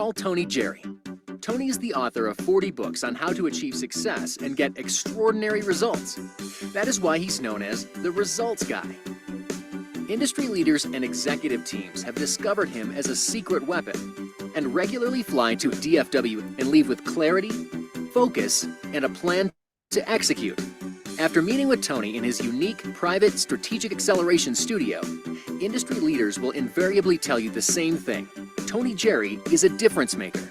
Call Tony Jeary. Tony is the author of 40 books on how to achieve success and get extraordinary results. That is why he's known as the Results Guy. Industry leaders and executive teams have discovered him as a secret weapon and regularly fly to DFW and leave with clarity, focus, and a plan to execute. After meeting with Tony in his unique, private, strategic acceleration studio, industry leaders will invariably tell you the same thing. Tony Jeary is a difference maker.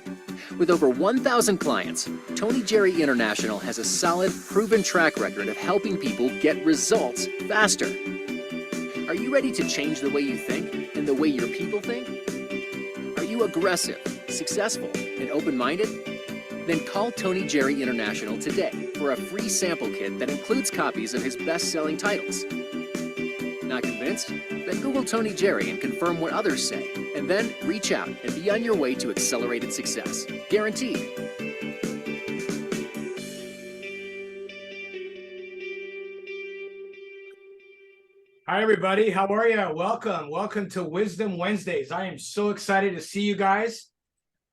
With over 1,000 clients, Tony Jeary International has a solid, proven track record of helping people get results faster. Are you ready to change the way you think and the way your people think? Are you aggressive, successful, and open-minded? Then call Tony Jeary International today for a free sample kit that includes copies of his best-selling titles. Not convinced? Then Google Tony Jeary and confirm what others say, and then reach out and be on your way to accelerated success. Guaranteed. Hi, everybody. How are you? Welcome to Wisdom Wednesdays. I am so excited to see you guys.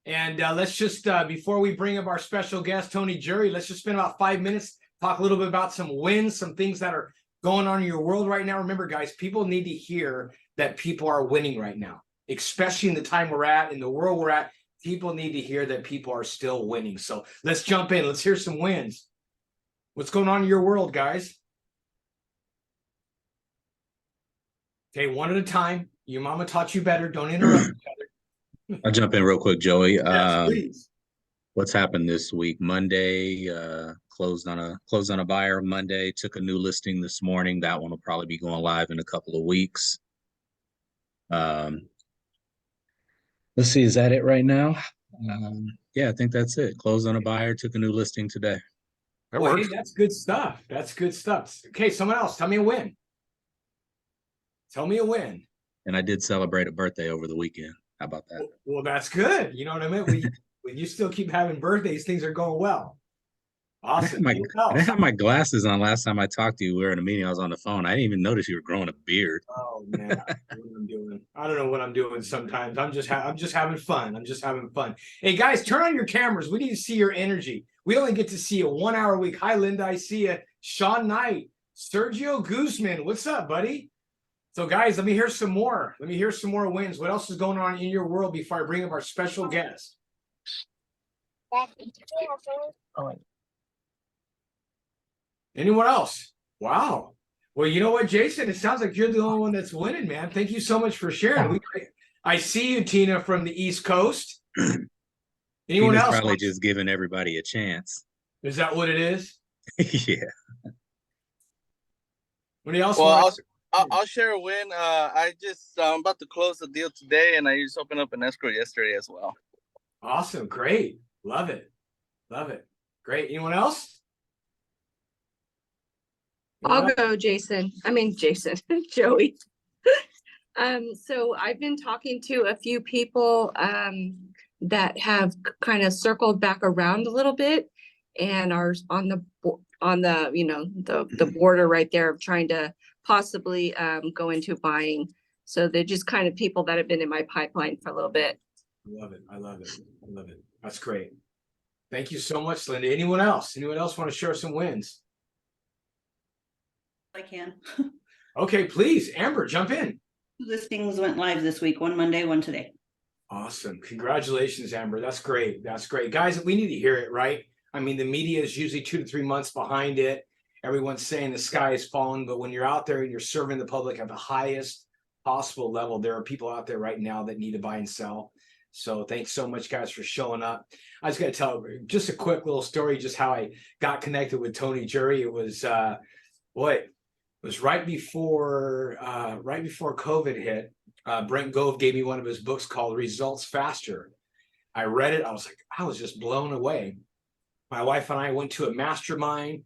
And let's just, before we bring up our special guest, Tony Jeary, let's just spend about 5 minutes, talk a little bit about some wins, some things that are going on in your world right now. Remember, guys, people need to hear that people are winning right now, especially in the time we're at, in the world we're at. People need to hear that people are still winning. So let's jump in. Let's hear some wins. What's going on in your world, guys? Okay, one at a time. Your mama taught you better. Don't interrupt each other. I'll jump in real quick, Joey. Yes, please. What's happened this week? Monday, closed on a buyer. Monday, took a new listing this morning. That one will probably be going live in a couple of weeks. Let's see, is that it right now? Yeah, I think that's it. Closed on a buyer, took a new listing today. That works. Hey, that's good stuff. That's good stuff. Okay, someone else, tell me a win. Tell me a win. And I did celebrate a birthday over the weekend. How about that? Well, that's good. You know what I mean? When you still keep having birthdays, things are going well. Awesome. I didn't have my glasses on last time I talked to you. We were in a meeting. I was on the phone. I didn't even notice you were growing a beard. Oh man, I don't know what I'm doing. I don't know what I'm doing sometimes. I'm just having fun. I'm just having fun. Hey guys, turn on your cameras. We need to see your energy. We only get to see you 1 hour a week. Hi, Linda. I see you. Sean Knight, Sergio Guzman. What's up, buddy? So guys, let me hear some more. Let me hear some more wins. What else is going on in your world before I bring up our special guest? Anyone else? Wow. Well, you know what, Jason? It sounds like you're the only one that's winning, man. Thank you so much for sharing. I see you, Tina, from the East Coast. Anyone Tina's else? Probably just giving everybody a chance. Is that what it is? Yeah. Anybody else? Well, I'll share a win. I'm about to close the deal today, and I just opened up an escrow yesterday as well. Awesome. Great. Love it. Love it. Great. Anyone else? I'll go, Jason. Joey. So I've been talking to a few people that have kind of circled back around a little bit and are on the the border right there of trying to possibly go into buying. So they're just kind of people that have been in my pipeline for a little bit. I love it. I love it. I love it. That's great. Thank you so much, Linda. Anyone else? Anyone else want to share some wins? I can. Okay, please. Amber, jump in. Listings went live this week, one Monday, one today. Awesome. Congratulations, Amber. That's great. That's great. Guys, we need to hear it, right? I mean, the media is usually 2 to 3 months behind it. Everyone's saying the sky is falling, but when you're out there and you're serving the public at the highest possible level, there are people out there right now that need to buy and sell. So thanks so much, guys, for showing up. I was going to tell just a quick little story, just how I got connected with Tony Jeary. It was, it was right before COVID hit. Brent Gove gave me one of his books called Results Faster. I read it. I was just blown away. My wife and I went to a mastermind.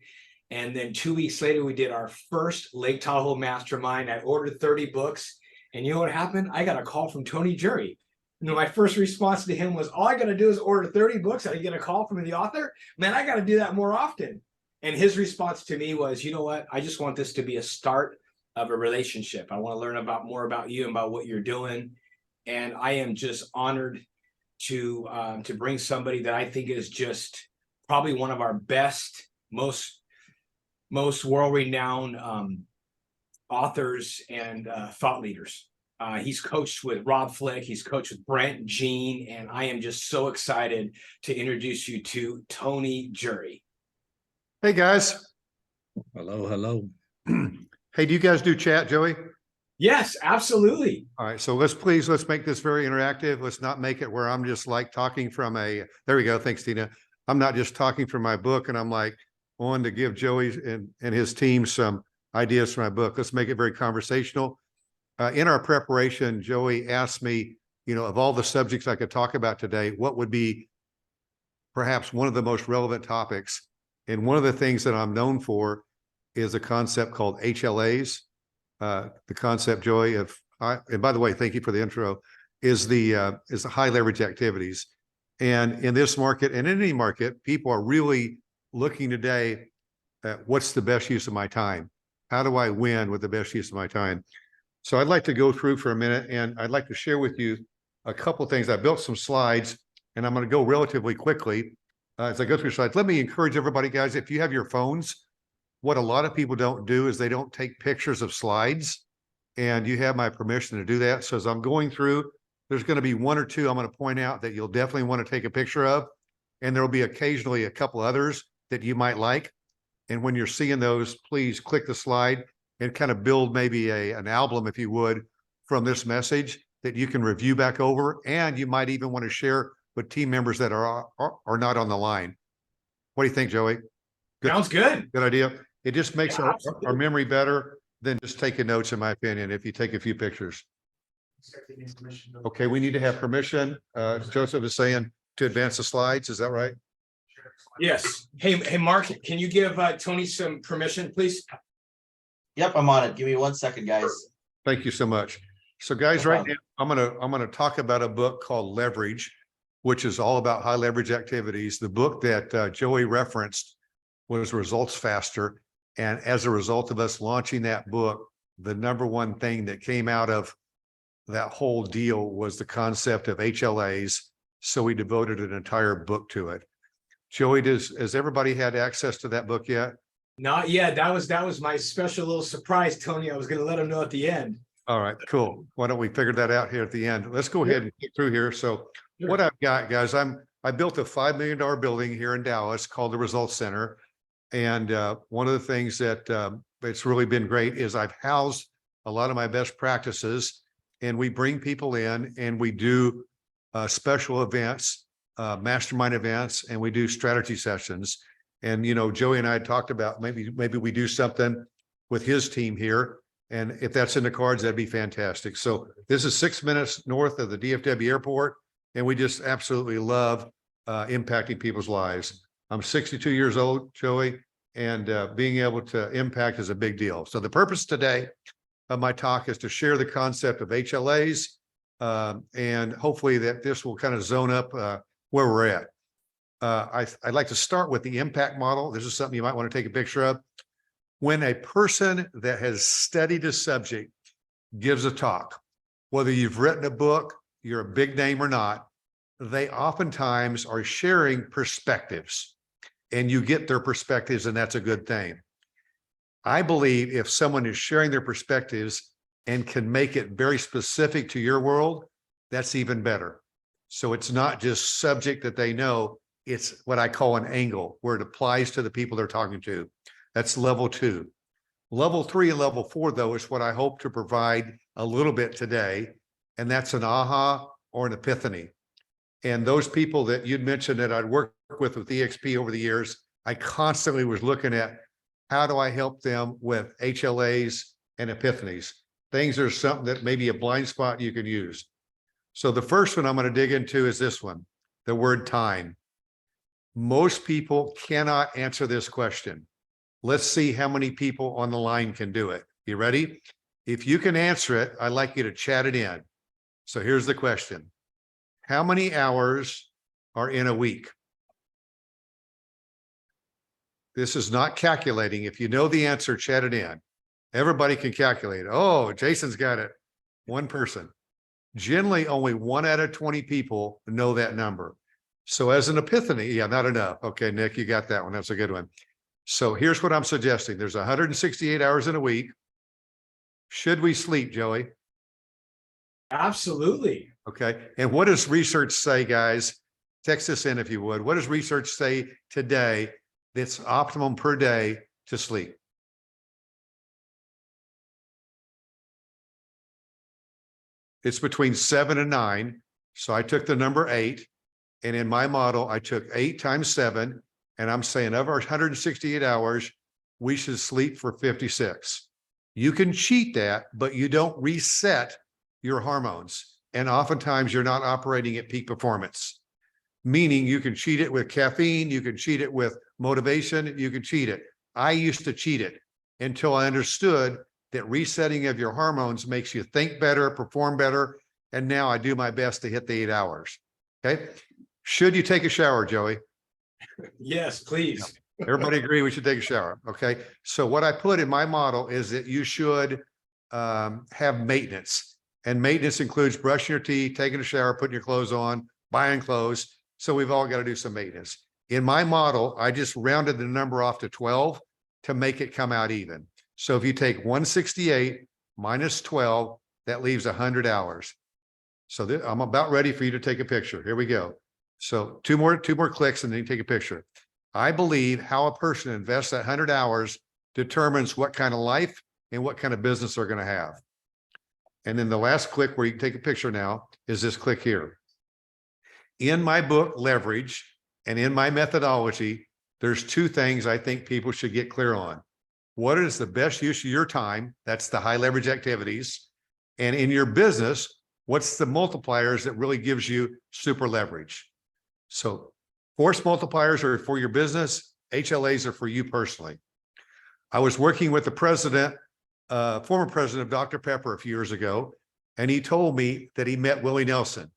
And then 2 weeks later, we did our first Lake Tahoe mastermind. I ordered 30 books. And you know what happened? I got a call from Tony Jeary. My first response to him was, all I got to do is order 30 books. I get a call from the author. Man, I got to do that more often. And his response to me was, you know what? I just want this to be a start of a relationship. I want to learn more about you and about what you're doing. And I am just honored to bring somebody that I think is just probably one of our best, most world-renowned authors and thought leaders. He's coached with Rob Flick, he's coached with Brent, Gene, and I am just so excited to introduce you to Tony Jeary. Hey guys. Hello, hello. Hey, do you guys do chat, Joey? Yes, absolutely. All right, so let's make this very interactive. Let's not make it where I'm just like talking from there we go. Thanks, Tina. I'm not just talking from my book and I'm like wanting to give Joey and his team some ideas from my book. Let's make it very conversational. In our preparation, Joey asked me, of all the subjects I could talk about today, what would be perhaps one of the most relevant topics? And one of the things that I'm known for is a concept called HLAs. The concept, Joey, and by the way, thank you for the intro, is the high leverage activities. And in this market and in any market, people are really looking today at what's the best use of my time? How do I win with the best use of my time? So I'd like to go through for a minute and I'd like to share with you a couple of things. I built some slides and I'm going to go relatively quickly as I go through slides. Let me encourage everybody, guys, if you have your phones, what a lot of people don't do is they don't take pictures of slides, and you have my permission to do that. So as I'm going through, there's going to be one or two I'm going to point out that you'll definitely want to take a picture of, and there will be occasionally a couple others that you might like. And when you're seeing those, please click the slide and kind of build maybe an album, if you would, from this message that you can review back over, and you might even want to share with team members that are not on the line. What do you think, Joey? Good. Sounds good. Good idea. It just makes our memory better than just taking notes, in my opinion, if you take a few pictures. Okay, we need to have permission. Joseph is saying to advance the slides. Is that right? Yes. Hey, Mark, can you give Tony some permission, please? Yep, I'm on it. Give me 1 second, guys. Thank you so much. So guys, right now, I'm gonna talk about a book called Leverage, which is all about high leverage activities. The book that Joey referenced was Results Faster. And as a result of us launching that book, the number one thing that came out of that whole deal was the concept of HLAs. So we devoted an entire book to it. Joey, has everybody had access to that book yet? Not yet. That was my special little surprise, Tony. I was going to let him know at the end. All right, cool. Why don't we figure that out here at the end? Let's go ahead and get through here. So what I've got, guys, I built a $5 million building here in Dallas called the Results Center. And one of the things that it's really been great is I've housed a lot of my best practices, and we bring people in and we do special events, mastermind events, and we do strategy sessions. And, Joey and I talked about maybe we do something with his team here. And if that's in the cards, that'd be fantastic. So this is 6 minutes north of the DFW airport, and we just absolutely love impacting people's lives. I'm 62 years old, Joey, and being able to impact is a big deal. So the purpose today of my talk is to share the concept of HLAs, and hopefully that this will kind of zone up where we're at. I'd like to start with the impact model. This is something you might want to take a picture of. When a person that has studied a subject gives a talk, whether you've written a book, you're a big name or not, they oftentimes are sharing perspectives, and you get their perspectives, and that's a good thing. I believe if someone is sharing their perspectives and can make it very specific to your world, that's even better. So it's not just subject that they know, it's what I call an angle, where it applies to the people they're talking to. That's level 2. Level 3 and level 4, though, is what I hope to provide a little bit today, and that's an aha or an epiphany. And those people that you'd mentioned that I'd worked with EXP over the years, I constantly was looking at how do I help them with HLAs and epiphanies, things that are something that maybe a blind spot you can use. So the first one I'm going to dig into is this one, the word time. Most people cannot answer this question. Let's see how many people on the line can do it. You ready? If you can answer it, I'd like you to chat it in. So here's the question. How many hours are in a week? This is not calculating. If you know the answer, chat it in. Everybody can calculate. Oh, Jason's got it. One person. Generally, only 1 out of 20 people know that number. So as an epiphany, yeah, not enough. Okay, Nick, you got that one. That's a good one. So here's what I'm suggesting. There's 168 hours in a week. Should we sleep, Joey? Absolutely. Okay. And what does research say, guys? Text this in if you would. What does research say today that's optimum per day to sleep? It's between 7 and 9. So I took the number 8. And in my model, I took 8 times 7. And I'm saying of our 168 hours, we should sleep for 56. You can cheat that, but you don't reset your hormones. And oftentimes you're not operating at peak performance. Meaning you can cheat it with caffeine, you can cheat it with motivation, you can cheat it. I used to cheat it until I understood that resetting of your hormones makes you think better, perform better. And now I do my best to hit the 8 hours. Okay. Should you take a shower, Joey? Yes, please. Everybody agree we should take a shower. Okay. So what I put in my model is that you should have maintenance, and maintenance includes brushing your teeth, taking a shower, putting your clothes on, buying clothes. So we've all got to do some maintenance. In my model, I just rounded the number off to 12 to make it come out even. So if you take 168 minus 12, that leaves 100 hours. So I'm about ready for you to take a picture. Here we go. So two more clicks and then you take a picture. I believe how a person invests that 100 hours determines what kind of life and what kind of business they're going to have. And then the last click where you can take a picture now is this click here. In my book, Leverage, and in my methodology, there's 2 things I think people should get clear on. What is the best use of your time? That's the high leverage activities. And in your business, what's the multipliers that really gives you super leverage? So force multipliers are for your business. HLAs are for you personally. I was working with the president, former president of Dr. Pepper a few years ago, and he told me that he met Willie Nelson.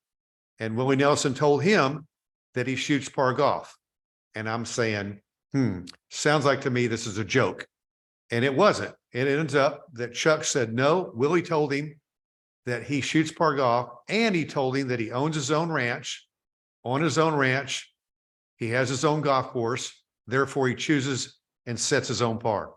And Willie Nelson told him that he shoots par golf. And I'm saying, sounds like to me this is a joke. And it wasn't. It ends up that Chuck said, no, Willie told him that he shoots par golf, and he told him that he owns his own ranch. On his own ranch, he has his own golf course. Therefore, he chooses and sets his own par.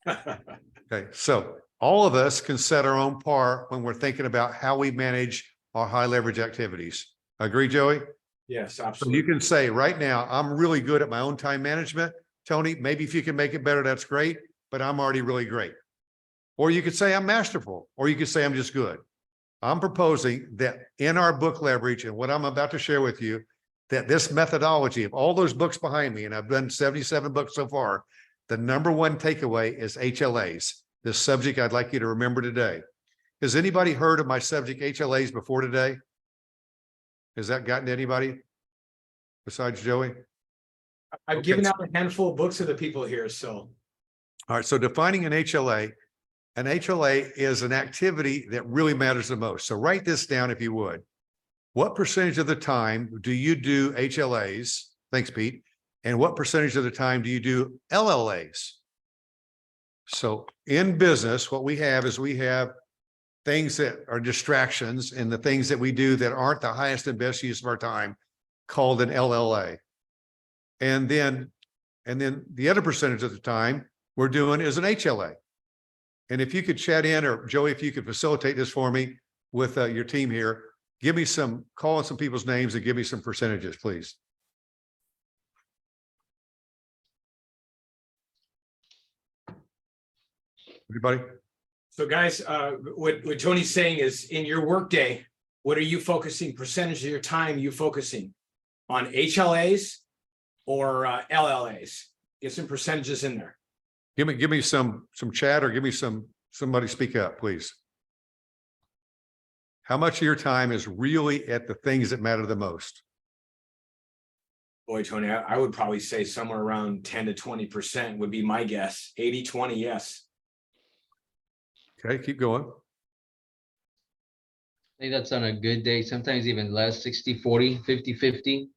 Okay, so all of us can set our own par when we're thinking about how we manage our high leverage activities. Agree, Joey? Yes, So absolutely. you can say right now, I'm really good at my own time management. Tony, maybe if you can make it better, that's great, but I'm already really great. Or you could say I'm masterful, or you could say I'm just good. I'm proposing that in our book Leverage and what I'm about to share with you, that this methodology of all those books behind me, and I've done 77 books so far, the number one takeaway is HLAs, this subject I'd like you to remember today. Has anybody heard of my subject HLAs before today? Has that gotten to anybody besides Joey? I've given out a handful of books to the people here, so. All right, so defining an HLA is an activity that really matters the most. So write this down if you would. What percentage of the time do you do HLAs? Thanks, Pete. And what percentage of the time do you do LLAs? So in business, what we have is we have things that are distractions and the things that we do that aren't the highest and best use of our time called an LLA. And then the other percentage of the time we're doing is an HLA. And if you could chat in, or Joey, if you could facilitate this for me with your team here, give me call on some people's names and give me some percentages, please. Everybody? So guys, what Tony's saying is in your workday, what are you focusing, percentage of your time you focusing on HLAs or LLAs? Get some percentages in there. Give me some chat, or give me somebody speak up, please. How much of your time is really at the things that matter the most? Boy, Tony, I would probably say somewhere around 10 to 20% would be my guess. 80-20, yes. Okay, keep going. I think that's on a good day, sometimes even less, 60-40, 50-50.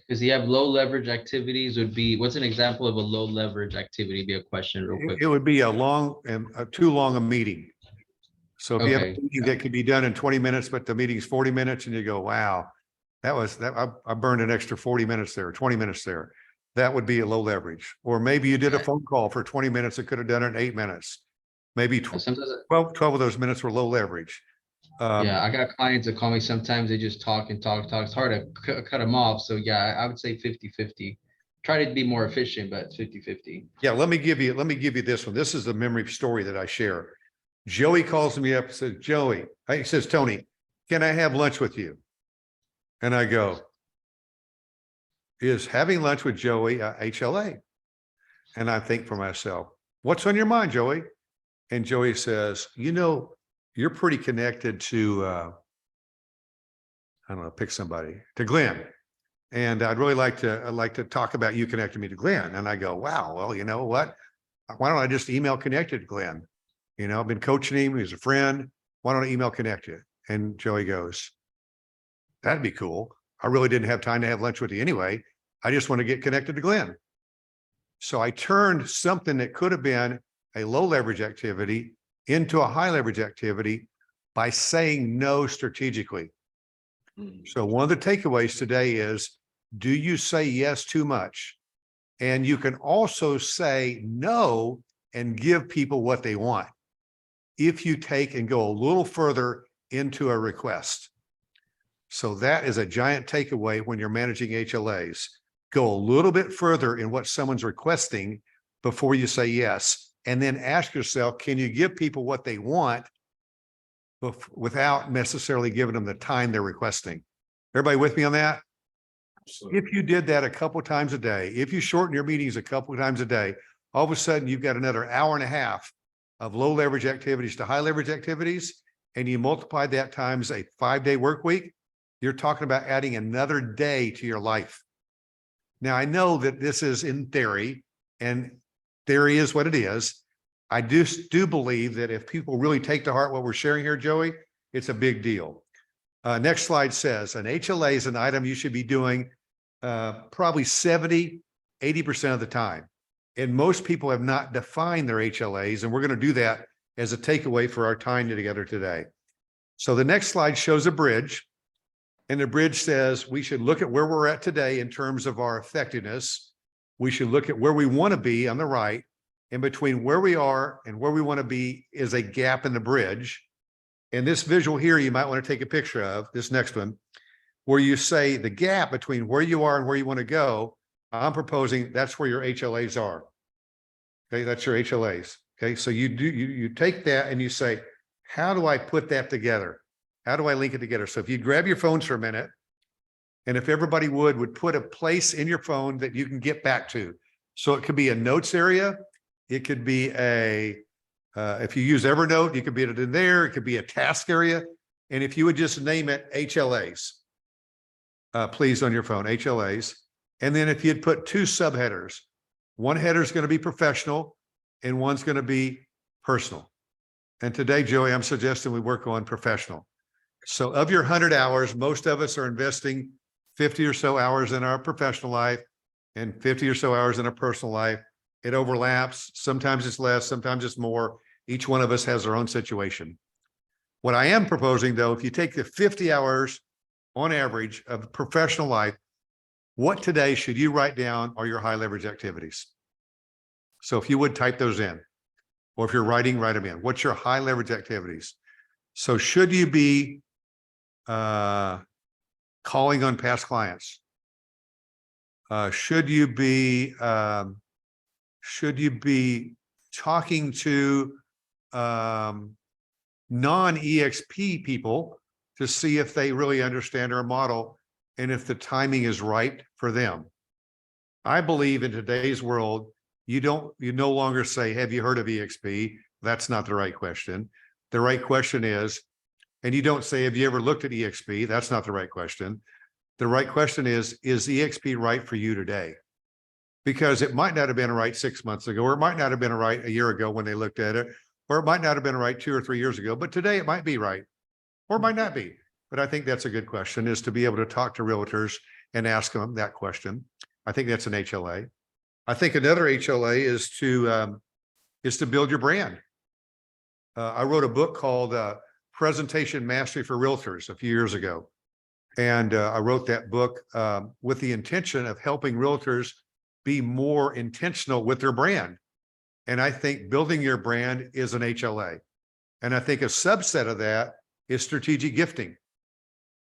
Because you have low leverage activities would be, what's an example of a low leverage activity? Be a question real quick. It would be a long and too long a meeting. So if you have a Okay. meeting that could be done in 20 minutes, but the meeting's 40 minutes and you go, wow, I burned an extra 40 minutes there, 20 minutes there. That would be a low leverage. Or maybe you did a Yeah. phone call for 20 minutes and could have done it in 8 minutes. Maybe Sometimes, 12 of those minutes were low leverage. yeah, I got clients that call me. Sometimes they just talk and talk. It's hard to cut them off. So yeah, I would say 50-50. Try to be more efficient, but 50-50. Yeah, let me give you this one. This is the memory story that I share. Joey calls me up and says, Joey, he says, Tony, can I have lunch with you? And I go, is having lunch with Joey HLA? And I think for myself, what's on your mind, Joey? And Joey says, you're pretty connected to, I don't know, pick somebody, to Glenn. And I'd like to talk about you connecting me to Glenn. And I go, wow, well, you know what? Why don't I just email connected to Glenn? I've been coaching him. He's a friend. Why don't I email connected? And Joey goes, that'd be cool. I really didn't have time to have lunch with you anyway. I just want to get connected to Glenn. So I turned something that could have been a low leverage activity into a high leverage activity by saying no strategically. So one of the takeaways today is, do you say yes too much? And you can also say no and give people what they want if you take and go a little further into a request. So that is a giant takeaway when you're managing HLAs. Go a little bit further in what someone's requesting before you say yes. And then ask yourself, can you give people what they want without necessarily giving them the time they're requesting? Everybody with me on that? Absolutely. If you did that a couple of times a day, if you shorten your meetings a couple of times a day, all of a sudden you've got another hour and a half of low leverage activities to high leverage activities, and you multiply that times a 5-day work week, you're talking about adding another day to your life. Now, I know that this is in theory, and theory is what it is. I do believe that if people really take to heart what we're sharing here, Joey, it's a big deal. Next slide says an HLA is an item you should be doing probably 70, 80% of the time. And most people have not defined their HLAs, and we're going to do that as a takeaway for our time together today. So the next slide shows a bridge, and the bridge says we should look at where we're at today in terms of our effectiveness. We should look at where we want to be on the right, and between where we are and where we want to be is a gap in the bridge. And this visual here, you might want to take a picture of this next one, where you say the gap between where you are and where you want to go. I'm proposing that's where your HLAs are. Okay, that's your HLAs. Okay, so you take that and you say, how do I put that together? How do I link it together? So if you grab your phones for a minute, and if everybody would put a place in your phone that you can get back to. So it could be a notes area. It could be if you use Evernote, you could be it in there. It could be a task area. And if you would just name it HLAs, please, on your phone, HLAs. And then if you'd put 2 subheaders, one header is going to be professional and one's going to be personal. And today, Joey, I'm suggesting we work on professional. So of your 100 hours, most of us are investing 50 or so hours in our professional life and 50 or so hours in our personal life. It overlaps. Sometimes it's less, sometimes it's more. Each one of us has our own situation. What I am proposing, though, if you take the 50 hours on average of professional life, what today should you write down are your high leverage activities? So if you would type those in, or if you're writing, write them in. What's your high leverage activities? So should you be calling on past clients? Should you be talking to non-EXP people to see if they really understand our model and if the timing is right for them? I believe in today's world, you no longer say, have you heard of EXP? That's not the right question. The right question is, and you don't say, have you ever looked at EXP? That's not the right question. The right question is EXP right for you today? Because it might not have been right 6 months ago, or it might not have been right a year ago when they looked at it, or it might not have been right 2 or 3 years ago, but today it might be right, or it might not be. But I think that's a good question, is to be able to talk to realtors and ask them that question. I think that's an HLA. I think another HLA is to build your brand. I wrote a book called Presentation Mastery for Realtors a few years ago. And I wrote that book with the intention of helping realtors be more intentional with their brand. And I think building your brand is an HLA. And I think a subset of that is strategic gifting.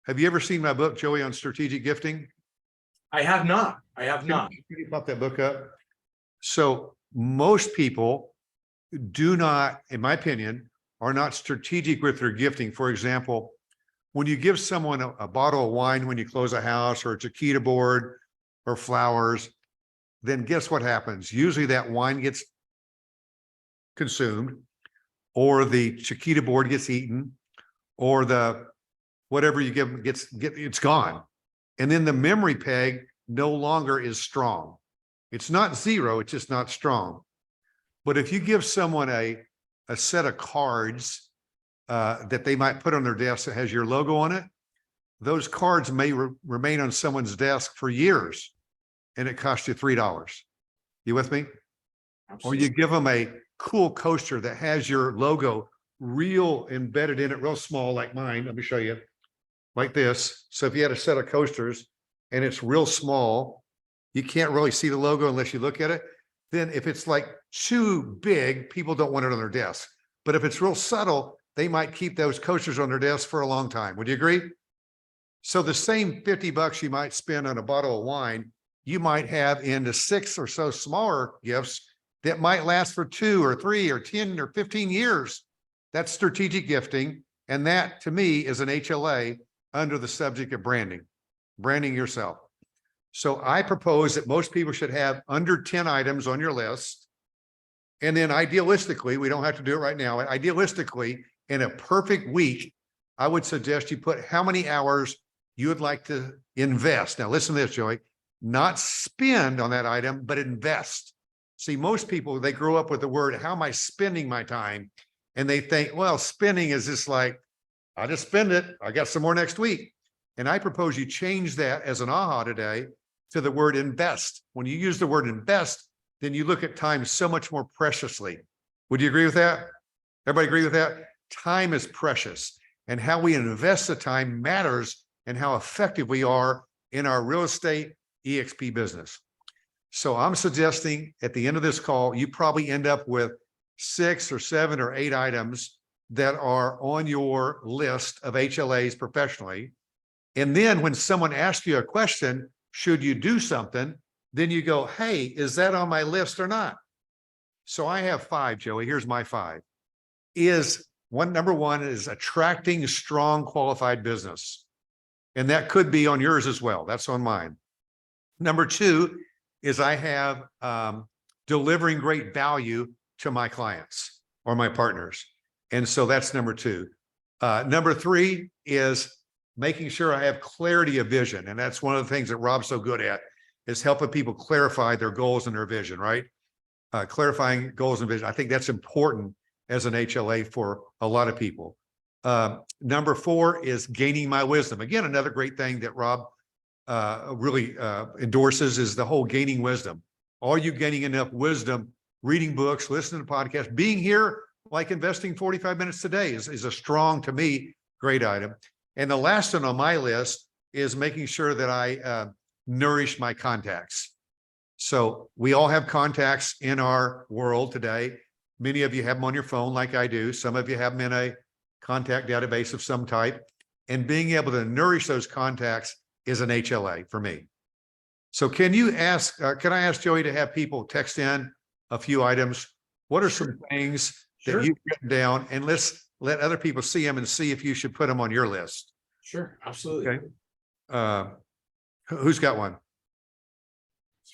Have you ever seen my book, Joey, on strategic gifting? I have not. I have not. Can you pop that book up? So most people do not, in my opinion, are not strategic with their gifting. For example, when you give someone a bottle of wine when you close a house, or a chiquita board or flowers, then guess what happens? Usually that wine gets consumed, or the chiquita board gets eaten, or the whatever you give them it's gone. And then the memory peg no longer is strong. It's not zero, it's just not strong. But if you give someone a set of cards that they might put on their desk that has your logo on it, those cards may remain on someone's desk for years, and it costs you $3. You with me? Or you give them a cool coaster that has your logo real embedded in it, real small, like mine. Let me show you, like this. So if you had a set of coasters and it's real small, you can't really see the logo unless you look at it. Then if it's like too big, people don't want it on their desk. But if it's real subtle, they might keep those coasters on their desk for a long time. Would you agree? So the same $50 you might spend on a bottle of wine, you might have into 6 or so smaller gifts that might last for 2 or 3 or 10 or 15 years. That's strategic gifting. And that to me is an HLA under the subject of branding yourself. So I propose that most people should have under 10 items on your list. And then idealistically, we don't have to do it right now. Idealistically, in a perfect week, I would suggest you put how many hours you would like to invest. Now, listen to this, Joey, not spend on that item, but invest. See, most people, they grow up with the word, how am I spending my time? And they think, well, spending is just like, I just spend it. I got some more next week. And I propose you change that as an aha today to the word invest. When you use the word invest, then you look at time so much more preciously. Would you agree with that? Everybody agree with that? Time is precious, and how we invest the time matters in how effective we are in our real estate EXP business. So I'm suggesting at the end of this call, you probably end up with 6 or 7 or 8 items that are on your list of HLAs professionally. And then when someone asks you a question, should you do something? Then you go, hey, is that on my list or not? So I have 5, Joey. Here's my 5. Number one is attracting strong, qualified business. And that could be on yours as well. That's on mine. Number 2 is I have delivering great value to my clients or my partners. And so that's number 2. Number 3 is making sure I have clarity of vision. And that's one of the things that Rob's so good at, is helping people clarify their goals and their vision, right? Clarifying goals and vision. I think that's important as an HLA for a lot of people. Number 4 is gaining my wisdom. Again, another great thing that Rob really endorses is the whole gaining wisdom. Are you gaining enough wisdom, reading books, listening to podcasts, being here, like investing 45 minutes today is a strong, to me, great item. And the last one on my list is making sure that I nourish my contacts. So we all have contacts in our world today. Many of you have them on your phone like I do. Some of you have them in a contact database of some type. And being able to nourish those contacts is an HLA for me. So can I ask Joey to have people text in a few items? What are some things that you've written down? And let's let other people see them and see if you should put them on your list. Sure, absolutely. Okay. Who's got one?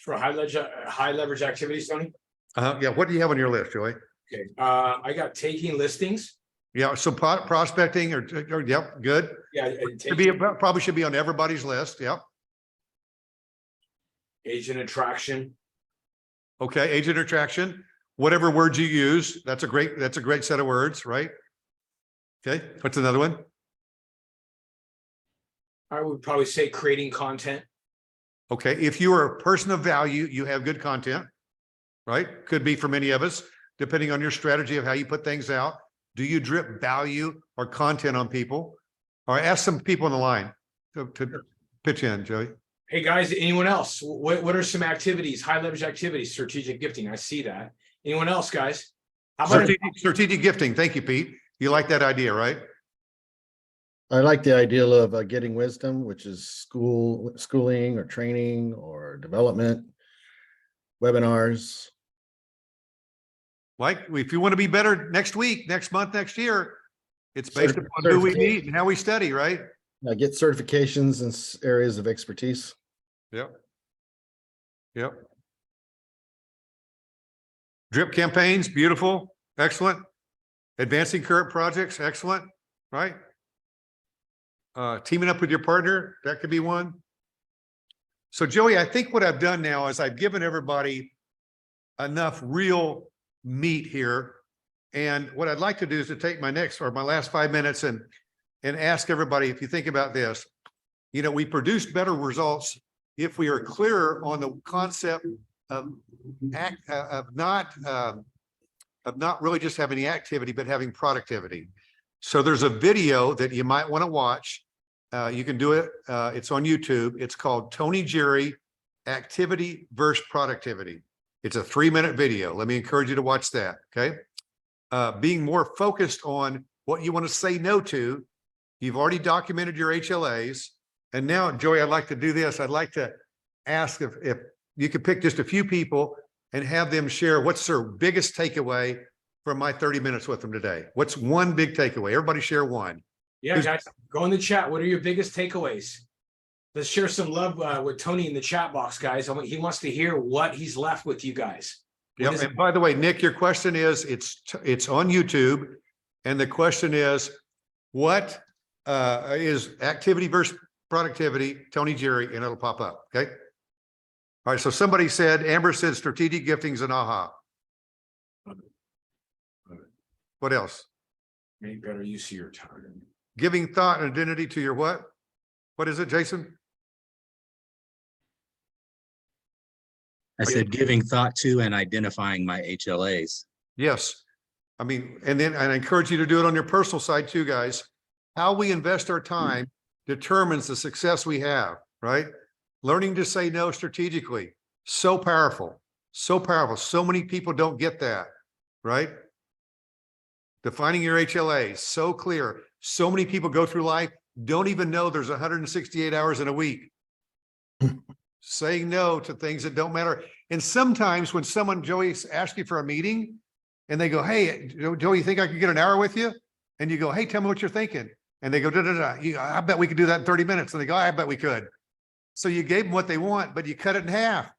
For high leverage activities, Tony? Yeah, what do you have on your list, Joey? Okay, I got taking listings. Yeah, so prospecting or yep, good. Yeah, Probably should be on everybody's list. Yep. Agent attraction. Okay, agent attraction. Whatever words you use, that's a great set of words, right? Okay, what's another one? I would probably say creating content. Okay, if you are a person of value, you have good content, right? Could be for many of us, depending on your strategy of how you put things out. Do you drip value or content on people? Or ask some people on the line to pitch in, Joey. Hey guys, anyone else? What are some activities, high leverage activities, strategic gifting? I see that. Anyone else, guys? How about Strategic gifting. Thank you, Pete. You like that idea, right? I like the idea of getting wisdom, which is schooling or training or development, webinars. Like, if you want to be better next week, next month, next year, it's based upon who we meet and how we study, right? Get certifications in areas of expertise. Yep. Yep. Drip campaigns, beautiful, excellent. Advancing current projects, excellent, right? Teaming up with your partner, that could be one. So Joey, I think what I've done now is I've given everybody enough real meat here. And what I'd like to do is to take my last 5 minutes and ask everybody, if you think about this, we produce better results if we are clearer on the concept of not really just having the activity, but having productivity. So there's a video that you might want to watch. You can do it. It's on YouTube. It's called Tony Jeary, Activity versus Productivity. It's a 3-minute video. Let me encourage you to watch that. Okay. Being more focused on what you want to say no to. You've already documented your HLAs. And now, Joey, I'd like to do this. I'd like to ask if you could pick just a few people and have them share what's their biggest takeaway from my 30 minutes with them today. What's one big takeaway? Everybody share one. Yeah, guys, go in the chat. What are your biggest takeaways? Let's share some love with Tony in the chat box, guys. He wants to hear what he's left with you guys. Yep. And by the way, Nick, your question is, it's on YouTube. And the question is, what is activity versus productivity? Tony Jeary, and it'll pop up. Okay. All right. So somebody said, Amber said strategic giftings and aha. Love it. Love it. What else? Make better use of your time. Giving thought and identity to your what? What is it, Jason? I said giving thought to and identifying my HLAs. Yes. I mean, and I encourage you to do it on your personal side too, guys. How we invest our time determines the success we have, right? Learning to say no strategically. So powerful. So powerful. So many people don't get that, right? Defining your HLAs, so clear. So many people go through life, don't even know there's 168 hours in a week. Saying no to things that don't matter. And sometimes when someone, Joey, asks you for a meeting and they go, hey, Joey, you think I could get an hour with you? And you go, hey, tell me what you're thinking. And they go, I bet we could do that in 30 minutes. And they go, I bet we could. So you gave them what they want, but you cut it in half.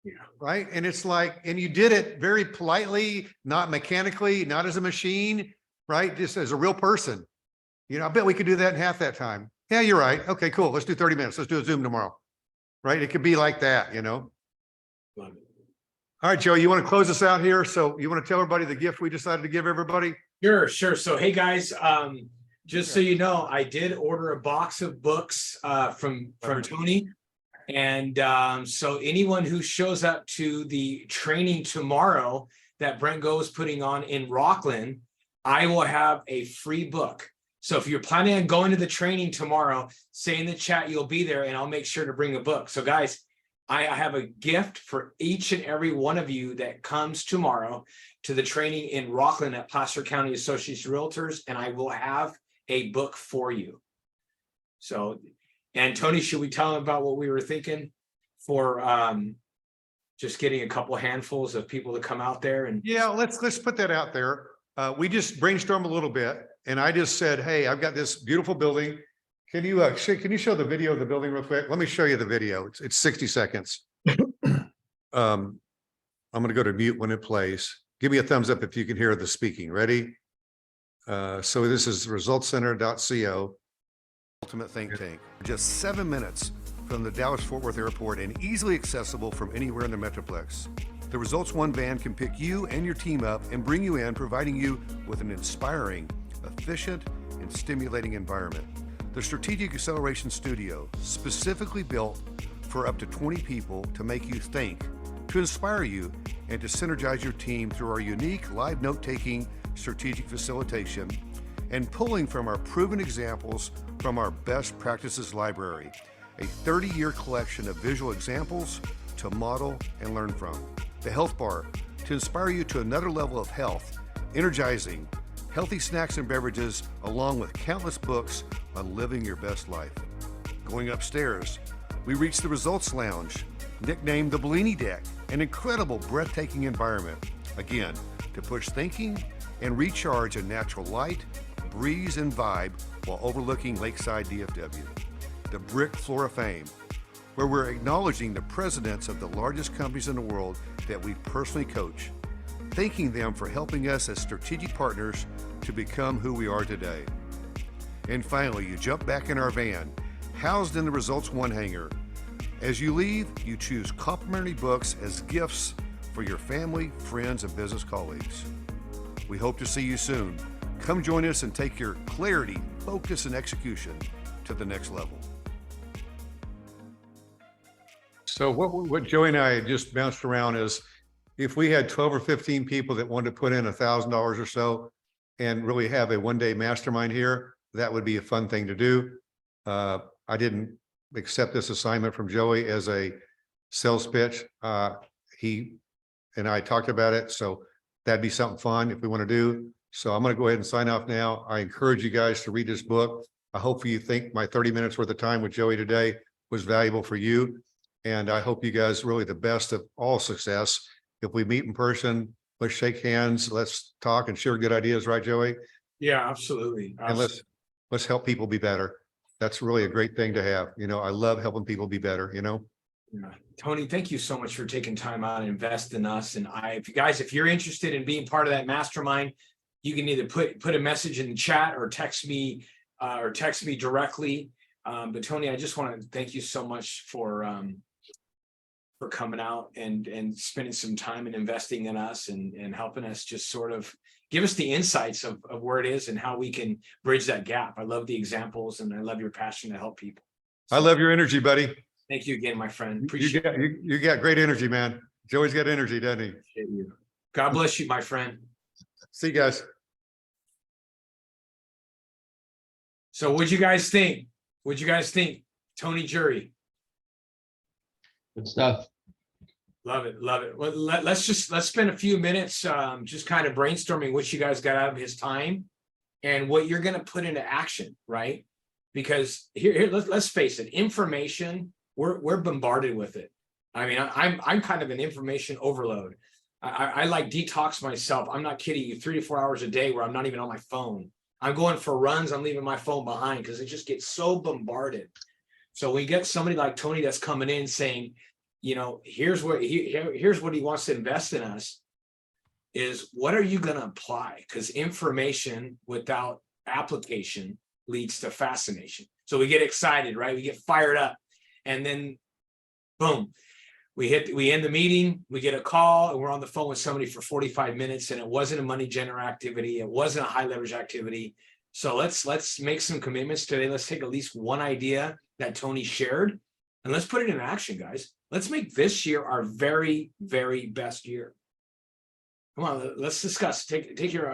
Yeah. Right. And it's like, and you did it very politely, not mechanically, not as a machine, right? Just as a real person. I bet we could do that in half that time. Yeah, you're right. Okay, cool. Let's do 30 minutes. Let's do a Zoom tomorrow. Right? It could be like that, Love it. All right, Joe, you want to close us out here? So you want to tell everybody the gift we decided to give everybody? Sure. So, hey guys, just so you know, I did order a box of books from Tony. And so anyone who shows up to the training tomorrow that Brent Go is putting on in Rockland, I will have a free book. So if you're planning on going to the training tomorrow, say in the chat you'll be there, and I'll make sure to bring a book. So guys, I have a gift for each and every one of you that comes tomorrow to the training in Rockland at Placer County Association Realtors, and I will have a book for you. So, and Tony, should we tell him about what we were thinking for just getting a couple handfuls of people to come out there? And yeah, let's put that out there. We just brainstormed a little bit, and I just said, hey, I've got this beautiful building. Can you show the video of the building real quick? Let me show you the video. It's 60 seconds. I'm going to go to mute when it plays. Give me a thumbs up if you can hear the speaking. Ready? So this is resultscenter.co. Ultimate think tank. Just 7 minutes from the Dallas-Fort Worth Airport and easily accessible from anywhere in the Metroplex. The Results One van can pick you and your team up and bring you in, providing you with an inspiring, efficient, and stimulating environment. The Strategic Acceleration Studio, specifically built for up to 20 people to make you think, to inspire you, and to synergize your team through our unique live note-taking strategic facilitation, and pulling from our proven examples from our best practices library, a 30-year collection of visual examples to model and learn from. The Health Bar, to inspire you to another level of health, energizing, healthy snacks and beverages, along with countless books on living your best life. Going upstairs, we reach the Results Lounge, nicknamed the Bellini Deck, an incredible, breathtaking environment. Again, to push thinking and recharge in natural light, breeze, and vibe while overlooking Lakeside DFW. The Brick Floor of Fame, where we're acknowledging the presidents of the largest companies in the world that we personally coach, thanking them for helping us as strategic partners to become who we are today. And finally, you jump back in our van, housed in the Results One hangar. As you leave, you choose complimentary books as gifts for your family, friends, and business colleagues. We hope to see you soon. Come join us and take your clarity, focus, and execution to the next level. So what Joey and I just bounced around is, if we had 12 or 15 people that wanted to put in $1,000 or so and really have a one-day mastermind here, that would be a fun thing to do. I didn't accept this assignment from Joey as a sales pitch. He and I talked about it, so that'd be something fun if we want to do. So I'm going to go ahead and sign off now. I encourage you guys to read this book. I hope you think my 30 minutes worth of time with Joey today was valuable for you. And I hope you guys really the best of all success. If we meet in person, let's shake hands, let's talk and share good ideas, right, Joey? Yeah, absolutely. And let's help people be better. That's really a great thing to have. You know, I love helping people be better, you know? Yeah. Tony, thank you so much for taking time out and invest in us. And if you're interested in being part of that mastermind, you can either put a message in the chat or text me directly. But Tony, I just want to thank you so much for coming out and spending some time and investing in us and helping us just sort of give us the insights of where it is and how we can bridge that gap. I love the examples and I love your passion to help people. So, I love your energy, buddy. thank you again, my friend. Appreciate it. You got great energy, man. Joey's got energy, doesn't he? Appreciate you. God bless you, my friend. See you guys. So what'd you guys think? Tony Jeary? Good stuff. Love it. Well, let's spend a few minutes just kind of brainstorming what you guys got out of his time and what you're going to put into action, right? Because here let's face it, information, we're bombarded with it. I mean, I'm kind of an information overload. I like detox myself. I'm not kidding you, 3 to 4 hours a day where I'm not even on my phone. I'm going for runs. I'm leaving my phone behind because it just gets so bombarded. So we get somebody like Tony that's coming in saying, you know, here's what he wants to invest in us is what are you going to apply? Because information without application leads to fascination. So we get excited, right? We get fired up and then boom, we end the meeting, we get a call and we're on the phone with somebody for 45 minutes and it wasn't a money generator activity. It wasn't a high leverage activity. So let's make some commitments today. Let's take at least one idea that Tony shared and let's put it in action, guys. Let's make this year our very, very best year. Come on, let's discuss. Take your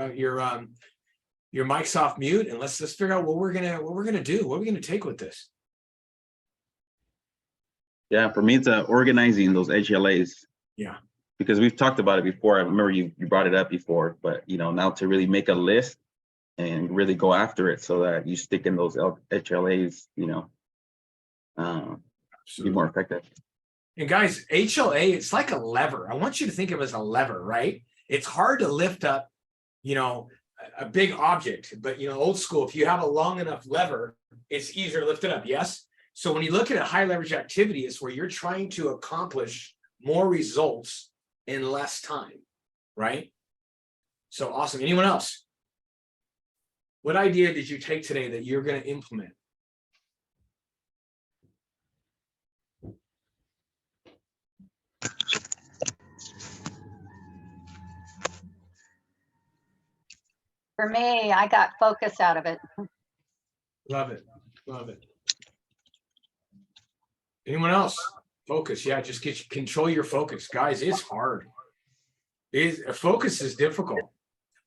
mics off mute and let's figure out what we're gonna do. What are we gonna take with this? Yeah, for me, it's organizing those HLAs. Yeah. Because we've talked about it before. I remember you brought it up before, but you know, now to really make a list and really go after it so that you stick in those HLAs, you know, be more effective. And guys, HLA, it's like a lever. I want you to think of it as a lever, right? It's hard to lift up, you know, a big object, but you know, old school, if you have a long enough lever, it's easier to lift it up. Yes. So when you look at a high leverage activity, it's where you're trying to accomplish more results in less time, right? So awesome. Anyone else? What idea did you take today that you're going to implement? For me, I got focus out of it. Love it. Love it. Anyone else? Focus. Yeah, just control your focus. Guys, it's hard. Focus is difficult.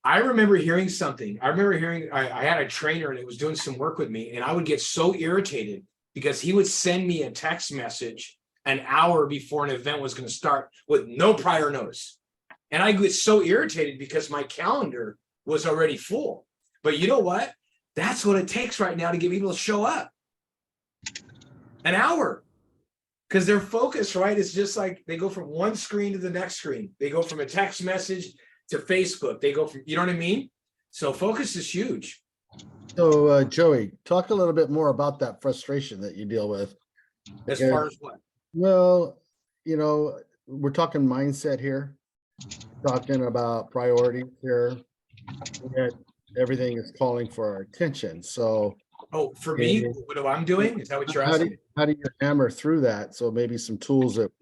I remember hearing something. I remember hearing I had a trainer that was doing some work with me, and I would get so irritated because he would send me a text message an hour before an event was going to start with no prior notice. And I get so irritated because my calendar was already full. But you know what? That's what it takes right now to get people to show up. An hour. Because their focus, right, is just like they go from one screen to the next screen. They go from a text message to Facebook. They go from, you know what I mean? So focus is huge. So Joey, talk a little bit more about that frustration that you deal with. As far as what? Well, you know, we're talking mindset here, talking about priorities here. Yet everything is calling for our attention. So Oh, for me, what I'm doing? Is that what you're asking? how do you hammer through that? So maybe some tools that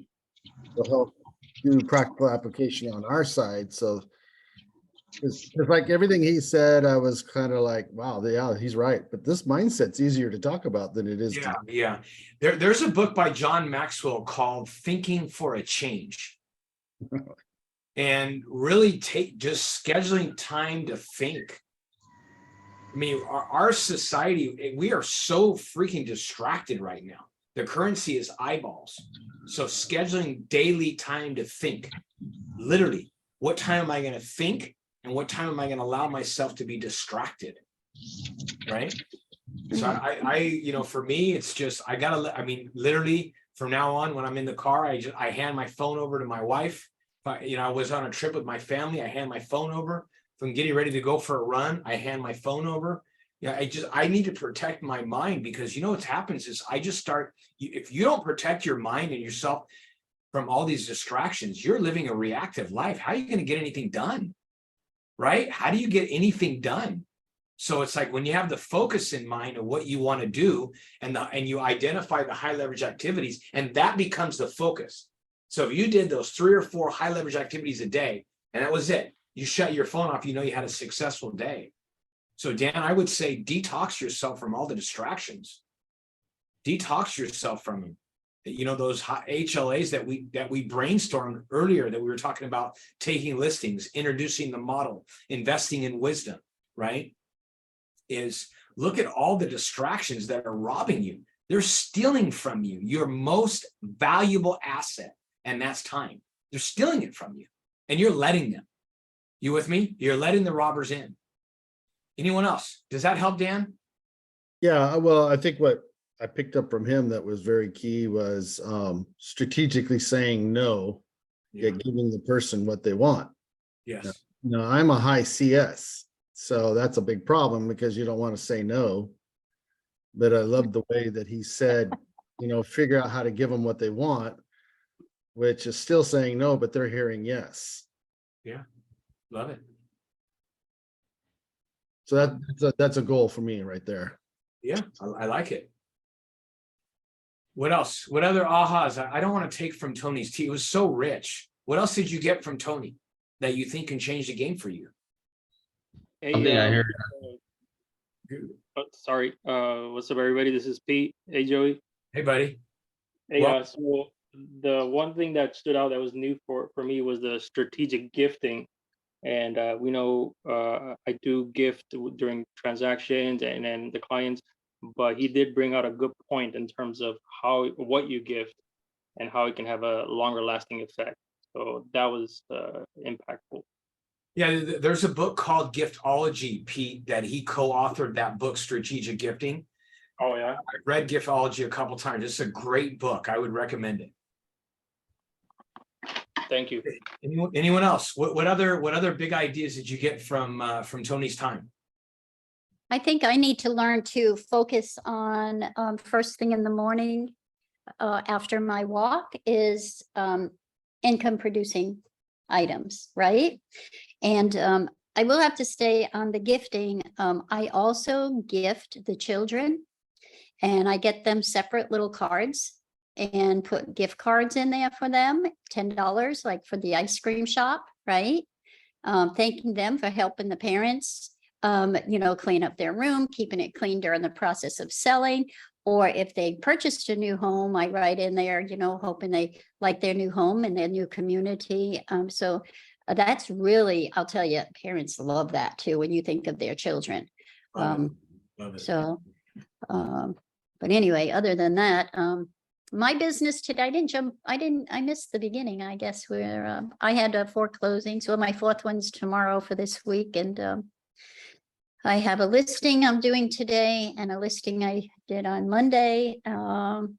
will help do practical application on our side. So it's like everything he said, I was kind of like, wow, yeah, he's right. But this mindset's easier to talk about than it is. Yeah. There's a book by John Maxwell called Thinking for a Change. And really just scheduling time to think. I mean, our society, we are so freaking distracted right now. The currency is eyeballs. So scheduling daily time to think, literally, what time am I going to think? And what time am I going to allow myself to be distracted? Right. So for me, it's just, literally from now on, when I'm in the car, I hand my phone over to my wife. I was on a trip with my family. I hand my phone over. If I'm getting ready to go for a run, I hand my phone over. Yeah, I need to protect my mind, because what happens is if you don't protect your mind and yourself from all these distractions, you're living a reactive life. How are you going to get anything done? Right? How do you get anything done? So it's like when you have the focus in mind of what you want to do, and you identify the high leverage activities, and that becomes the focus. So if you did those 3 or 4 high leverage activities a day, and that was it, you shut your phone off, you had a successful day. So Dan, I would say detox yourself from all the distractions. Detox yourself from them. Those HLAs that we brainstormed earlier, that we were talking about, taking listings, introducing the model, investing in wisdom, right? Is look at all the distractions that are robbing you. They're stealing from you your most valuable asset, and that's time. They're stealing it from you, and you're letting them. You with me? You're letting the robbers in. Anyone else? Does that help, Dan? Yeah, well, I think what I picked up from him that was very key was strategically saying no, yet giving the person what they want. Yes. Now, I'm a high CS, so that's a big problem, because you don't want to say no. But I love the way that he said, figure out how to give them what they want, which is still saying no, but they're hearing yes. Yeah, love it. So that's a goal for me right there. Yeah, I like it. What else? What other ahas? I don't want to take from Tony's tea. It was so rich. What else did you get from Tony that you think can change the game for you? Something I heard. Sorry. What's up, everybody? This is Pete. Hey, Joey. Hey, buddy. Hey, so the one thing that stood out that was new for me was the strategic gifting. And we know I do gift during transactions and then the clients, but he did bring out a good point in terms of what you gift and how it can have a longer lasting effect. So that was impactful. Yeah, there's a book called Giftology, Pete, that he co-authored that book, Strategic Gifting. Oh, yeah. I've read Giftology a couple times. It's a great book. I would recommend it. Thank you. Anyone else? What other big ideas did you get from Tony's time? I think I need to learn to focus on first thing in the morning after my walk is income producing items, right? And I will have to stay on the gifting. I also gift the children, and I get them separate little cards and put gift cards in there for them, $10, like for the ice cream shop, right? Thanking them for helping the parents, clean up their room, keeping it clean during the process of selling. Or if they purchased a new home, I write in there, hoping they like their new home and their new community. So That's really, I'll tell you, parents love that too, when you think of their children. Love it. So, but anyway, other than that, my business today, I missed the beginning, I guess, where, I had 4 closings. So my 4th one's tomorrow for this week. And, I have a listing I'm doing today and a listing I did on Monday. And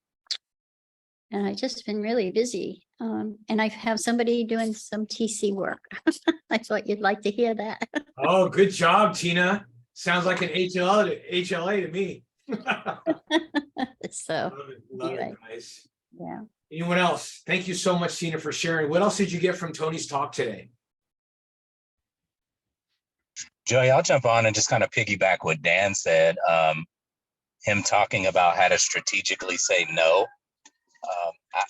I've just been really busy. And I have somebody doing some TC work. I thought you'd like to hear that. Oh, good job, Tina. Sounds like an HLA to me. So, Love anyway. it, guys. Yeah. Anyone else? Thank you so much, Tina, for sharing. What else did you get from Tony's talk today? Joey, I'll jump on and just kind of piggyback what Dan said. Him talking about how to strategically say no.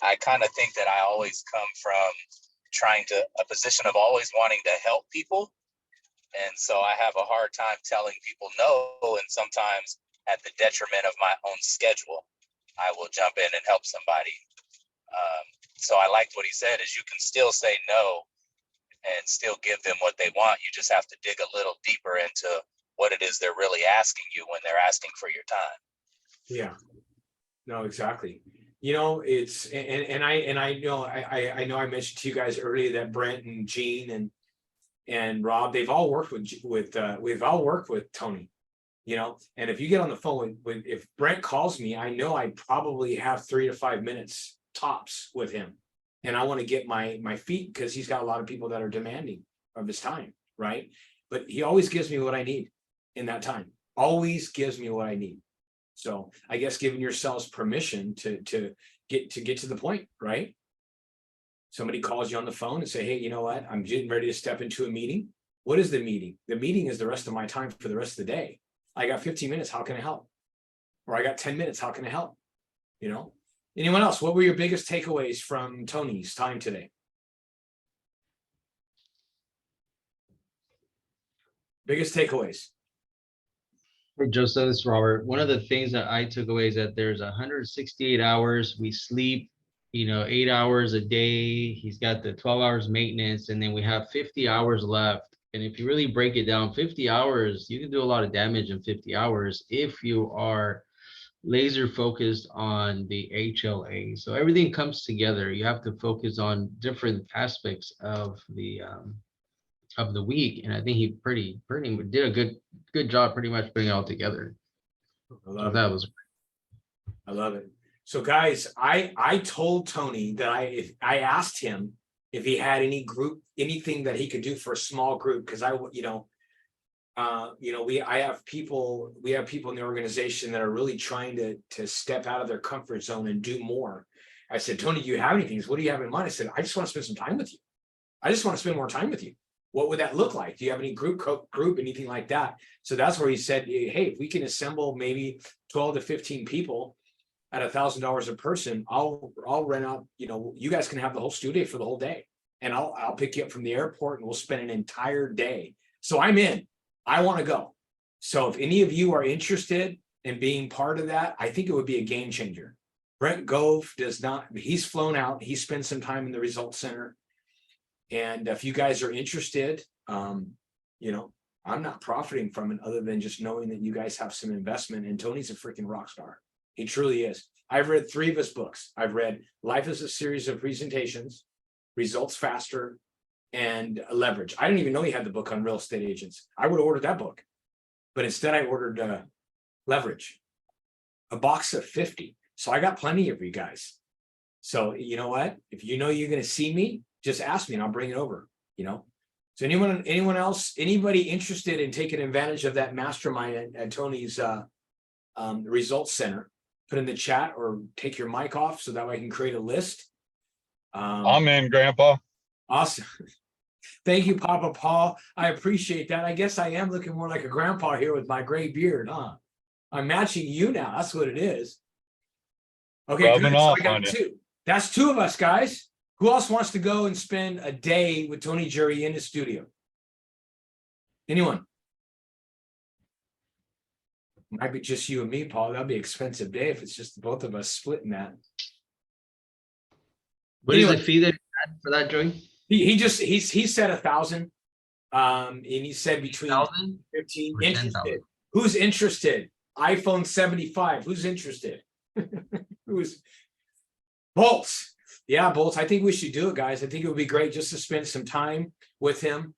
I kind of think that I always come from a position of always wanting to help people. And so I have a hard time telling people no, and sometimes at the detriment of my own schedule, I will jump in and help somebody. So I liked what he said, is you can still say no and still give them what they want. You just have to dig a little deeper into what it is they're really asking you when they're asking for your time. Yeah, no, exactly. You know, it's, and I know I mentioned to you guys earlier that Brent and Gene and Rob, they've all worked we've all worked with Tony, you know. And if you get on the phone if Brent calls me, I know I probably have 3 to 5 minutes tops with him. And I want to get my feet, because he's got a lot of people that are demanding of his time, right? But he always gives me what I need in that time. Always gives me what I need. So I guess giving yourselves permission to get to the point, right? Somebody calls you on the phone and say, hey, you know what? I'm getting ready to step into a meeting. What is the meeting? The meeting is the rest of my time for the rest of the day. I got 15 minutes. How can I help? Or I got 10 minutes. How can I help? You know? Anyone else? What were your biggest takeaways from Tony's time today? Biggest takeaways. Hey, Joseph, this is Robert. One of the things that I took away is that there's 168 hours. We sleep, 8 hours a day. He's got the 12 hours maintenance, and then we have 50 hours left. And if you really break it down, 50 hours, you can do a lot of damage in 50 hours if you are laser focused on the HLA. So everything comes together. You have to focus on different aspects of the week, and I think he pretty did a good job pretty much putting it all together. I love it. So guys, I told Tony that I asked him if he had anything that he could do for a small group, because we have people in the organization that are really trying to step out of their comfort zone and do more. I said, Tony, do you have anything? What do you have in mind? I said, I just want to spend some time with you. I just want to spend more time with you. What would that look like? Do you have any group, anything like that? So that's where he said, hey, if we can assemble maybe 12 to 15 people at $1,000 a person, I'll rent out, you guys can have the whole studio for the whole day. And I'll pick you up from the airport and we'll spend an entire day. So I'm in. I want to go. So if any of you are interested in being part of that, I think it would be a game changer. Brent Gove he's flown out. He spent some time in the Results Center. And if you guys are interested, I'm not profiting from it other than just knowing that you guys have some investment. And Tony's a freaking rock star. He truly is. I've read 3 of his books. I've read Life is a Series of Presentations, Results Faster, and Leverage. I didn't even know he had the book on real estate agents. I would have ordered that book. But instead I ordered Leverage, a box of 50. So I got plenty of you guys. So you know what? If you know you're going to see me, just ask me and I'll bring it over, So anyone else, anybody interested in taking advantage of that mastermind at Tony's Results Center, put in the chat or take your mic off so that way I can create a list. I'm in, Grandpa. Awesome. Thank you, Papa Paul. I appreciate that. I guess I am looking more like a grandpa here with my gray beard, huh? I'm matching you now. That's what it is. Okay, Rubbing good. So off I got on you. 2. That's 2 of us, guys. Who else wants to go and spend a day with Tony Jeary in his studio? Anyone? Might be just you and me, Paul. That'd be an expensive day if it's just both of us splitting that. What is the fee that you had for that, Joey? he said 1,000. And he said between 1,000 15 or interested. 10,000? Who's interested? iPhone 75. Who's interested? Who's Bolts? Yeah, Bolts. I think we should do it, guys. I think it would be great just to spend some time with him.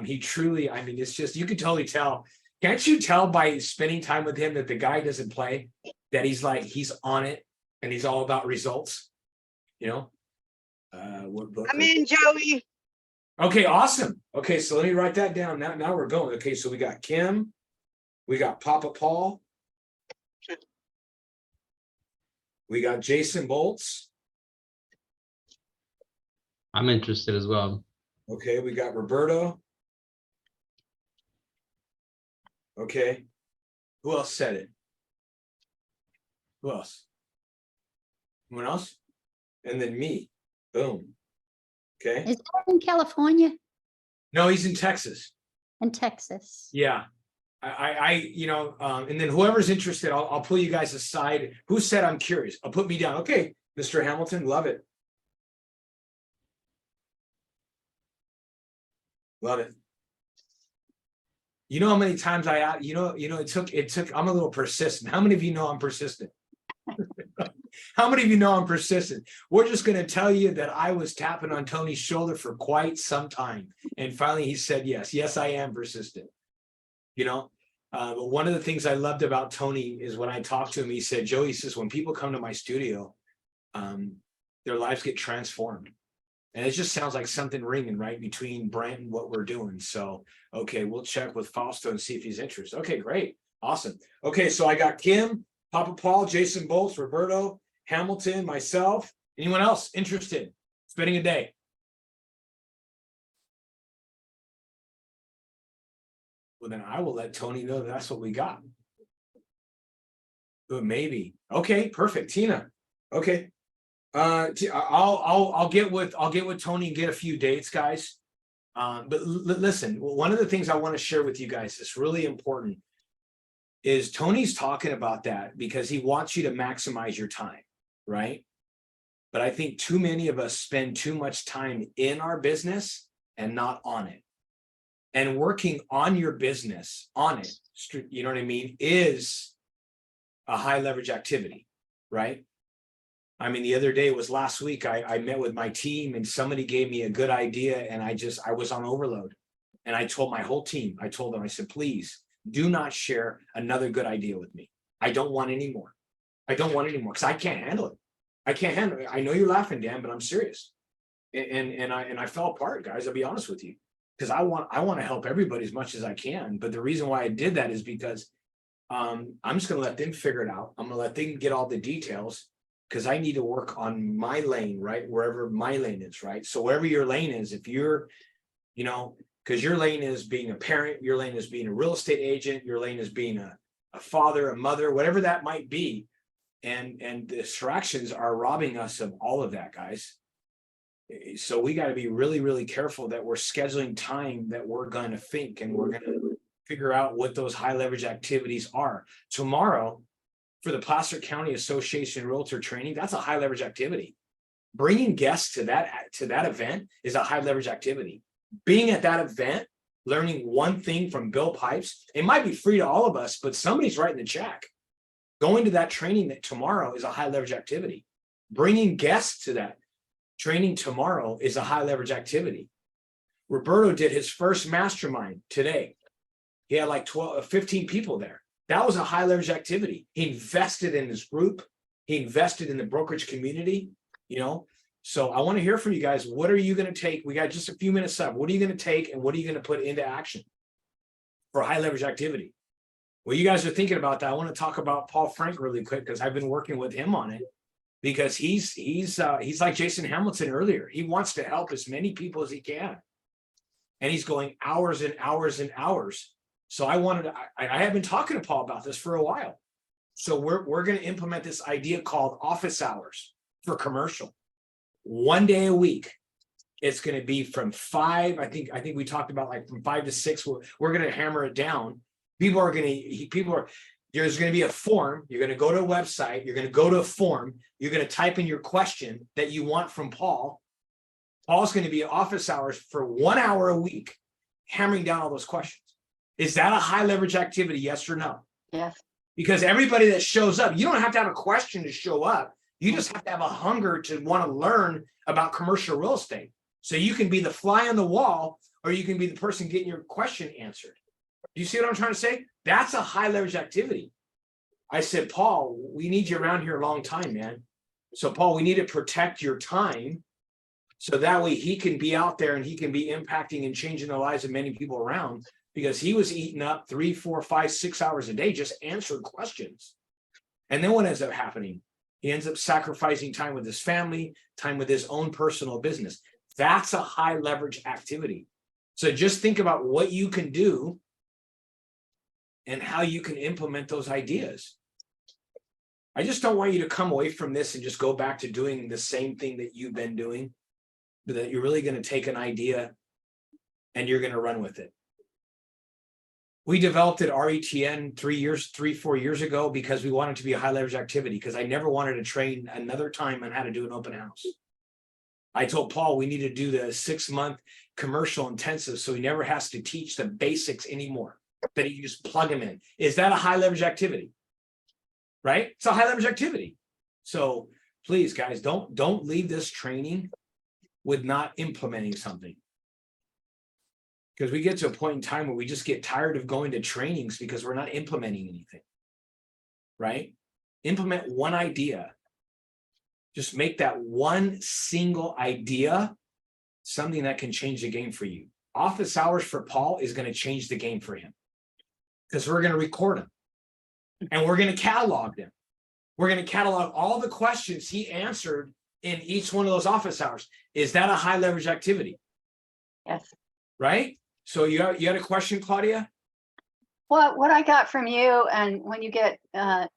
He truly, I mean, it's just, you can totally tell. Can't you tell by spending time with him that the guy doesn't play, that he's on it and he's all about results, you know? What book? I'm in, Joey. Okay, awesome. Okay, so let me write that down. Now we're going. Okay, so we got Kim, we got Papa Paul, we got Jason Bolts. I'm interested as well. Okay, we got Roberto. Okay, who else said it? Who else? Anyone else? And then me. Boom. Okay. Is that in California? No, he's in Texas. In Texas? Yeah. And then whoever's interested, I'll pull you guys aside. Who said I'm curious? I'll put me down. Okay, Mr. Hamilton, love it. Love it. You know how many times it took, I'm a little persistent. How many of you know I'm persistent? How many of you know I'm persistent? We're just going to tell you that I was tapping on Tony's shoulder for quite some time. And finally he said, yes, I am persistent. But one of the things I loved about Tony is when I talked to him, he said, Joey, he says, when people come to my studio, their lives get transformed. And it just sounds like something ringing right between Brent and what we're doing. So, okay, we'll check with Fausto and see if he's interested. Okay, great. Awesome. Okay, so I got Kim, Papa Paul, Jason Bolts, Roberto, Hamilton, myself. Anyone else interested? Spending a day. Well, then I will let Tony know that's what we got. But maybe. Okay, perfect. Tina. Okay. I'll get with Tony and get a few dates, guys. But listen, one of the things I want to share with you guys that's really important is Tony's talking about that because he wants you to maximize your time, right? But I think too many of us spend too much time in our business and not on it. And working on your business, on it, you know what I mean, is a high leverage activity, right? I mean, the other day was last week, I met with my team and somebody gave me a good idea and I was on overload. And I told my whole team, I told them, I said, please do not share another good idea with me. I don't want any more. I don't want any more because I can't handle it. I can't handle it. I know you're laughing, Dan, but I'm serious. And I fell apart, guys, I'll be honest with you. Because I want to help everybody as much as I can. But the reason why I did that is because I'm just going to let them figure it out. I'm going to let them get all the details because I need to work on my lane, right? Wherever my lane is, right? So wherever your lane is, if you're, because your lane is being a parent, your lane is being a real estate agent, your lane is being a father, a mother, whatever that might be. And the distractions are robbing us of all of that, guys. So we got to be really, really careful that we're scheduling time that we're going to think and we're going to figure out what those high leverage activities are. Tomorrow, for the Placer County Association Realtor training, that's a high leverage activity. Bringing guests to that event is a high leverage activity. Being at that event, learning one thing from Bill Pipes, it might be free to all of us, but somebody's writing the check. Going to that training tomorrow is a high leverage activity. Bringing guests to that training tomorrow is a high leverage activity. Roberto did his first mastermind today. He had like 15 people there. That was a high leverage activity. He invested in his group. He invested in the brokerage community, So I want to hear from you guys. What are you going to take? We got just a few minutes left. What are you going to take and what are you going to put into action for high leverage activity? Well, you guys are thinking about that. I want to talk about Paul Frank really quick because I've been working with him on it. Because he's like Jason Hamilton earlier. He wants to help as many people as he can. And he's going hours and hours and hours. So I have been talking to Paul about this for a while. So we're going to implement this idea called office hours for commercial. One day a week. It's going to be from 5. I think we talked about like from 5 to 6. We're going to hammer it down. There's going to be a form. You're going to go to a website. You're going to go to a form. You're going to type in your question that you want from Paul. Paul's going to be office hours for 1 hour a week, hammering down all those questions. Is that a high leverage activity? Yes or no? Yes. Because everybody that shows up, you don't have to have a question to show up. You just have to have a hunger to want to learn about commercial real estate. So you can be the fly on the wall, or you can be the person getting your question answered. Do you see what I'm trying to say? That's a high leverage activity. I said, Paul, we need you around here a long time, man. So Paul, we need to protect your time so that way he can be out there and he can be impacting and changing the lives of many people around, because he was eating up 3, 4, 5, 6 hours a day, just answering questions. And then what ends up happening? He ends up sacrificing time with his family, time with his own personal business. That's a high leverage activity. So just think about what you can do and how you can implement those ideas. I just don't want you to come away from this and just go back to doing the same thing that you've been doing, but that you're really going to take an idea and you're going to run with it. We developed at RETN 4 years ago because we wanted to be a high leverage activity, because I never wanted to train another time on how to do an open house. I told Paul we need to do the 6-month commercial intensive so he never has to teach the basics anymore, that he just plug them in. Is that a high leverage activity? Right? It's a high leverage activity. So please, guys, don't leave this training with not implementing something. Because we get to a point in time where we just get tired of going to trainings because we're not implementing anything. Right? Implement one idea. Just make that one single idea something that can change the game for you. Office hours for Paul is going to change the game for him, because we're going to record them and we're going to catalog them. We're going to catalog all the questions he answered in each one of those office hours. Is that a high leverage activity? Yes. Right? So you had a question, Claudia? Well, what I got from you, and when you get